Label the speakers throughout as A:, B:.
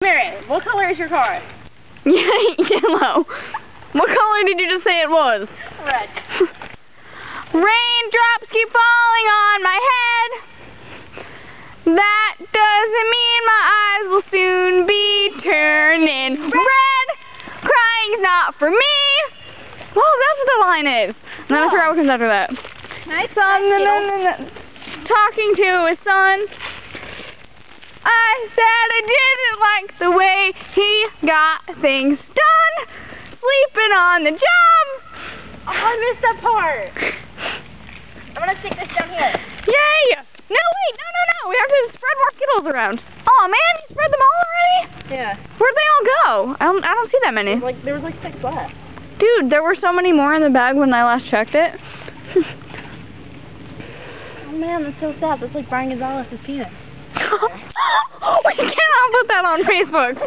A: Mary, what color is your car?
B: Yellow. What color did you just say it was?
A: Red.
B: Raindrops keep falling on my head. That doesn't mean my eyes will soon be turning red. Crying's not for me. Oh, that's what the line is. And then I forgot what comes after that.
A: Nice.
B: Talking to his son. I said I didn't like the way he got things done. Sleeping on the job.
A: Oh, I missed that part. I'm gonna stick this down here.
B: Yay! No, wait, no. We have to spread more Skittles around. Oh man, you spread them all already?
A: Yeah.
B: Where'd they all go? I don't see that many.
A: There was like 6 left.
B: Dude, there were so many more in the bag when I last checked it.
A: Oh man, that's so sad. That's like Brian Gonzalez's penis.
B: We cannot put that on Facebook.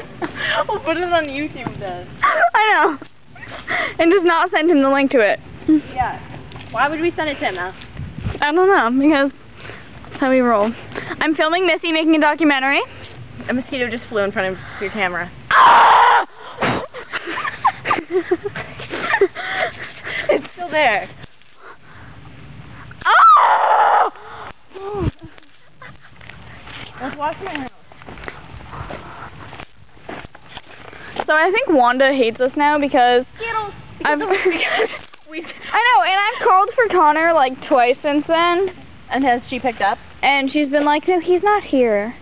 A: We'll put it on YouTube then.
B: I know. And just not send him the link to it.
A: Yeah. Why would we send it to him now?
B: I don't know, because that's how we roll. I'm filming Missy making a documentary.
A: A mosquito just flew in front of your camera.
B: Ah!
A: It's still there.
B: Oh!
A: Let's wash my house.
B: So I think Wanda hates us now because
A: Skittles.
B: I know, and I've called for Connor like twice since then.
A: And has she picked up?
B: And she's been like, no, he's not here.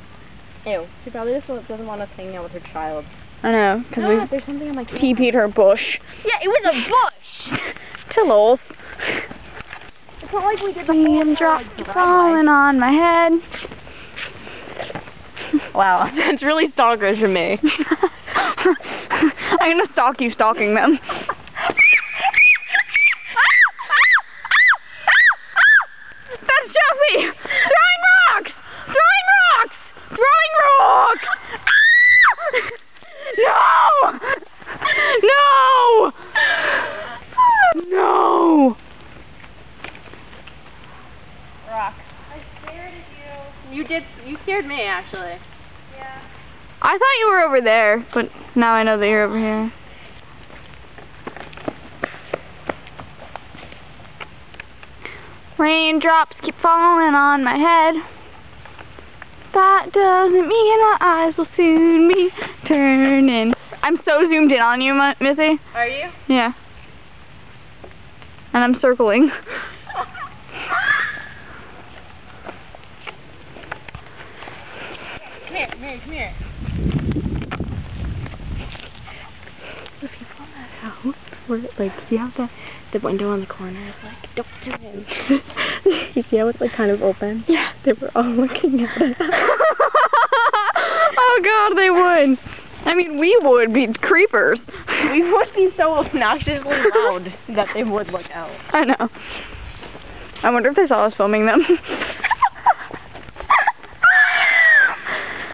A: Ew. She probably just doesn't want us hanging out with her child.
B: I know, because
A: there's something on my camera.
B: TP'd her bush.
A: Yeah, it was a bush.
B: Tillos.
A: It's not like we did the
B: Raindrops falling on my head.
A: Wow, that's really stalkerish of me.
B: I'm gonna stalk you stalking them. That's Chelsea! Throwing rocks! Throwing rocks! Throwing rocks! No! No! No!
A: Rock. I scared of you. You scared me, actually. Yeah.
B: I thought you were over there, but now I know that you're over here. Raindrops keep falling on my head. That doesn't mean my eyes will soon be turning. I'm so zoomed in on you, Missy.
A: Are you?
B: Yeah. And I'm circling.
A: Come here.
B: The people in that house were like, see how the window on the corner is like, don't zoom in. You see how it's like kind of open? Yeah. They were all looking at it. Oh god, they would. I mean, we would be creepers.
A: We would be so obnoxiously loud that they would look out.
B: I know. I wonder if they saw us filming them.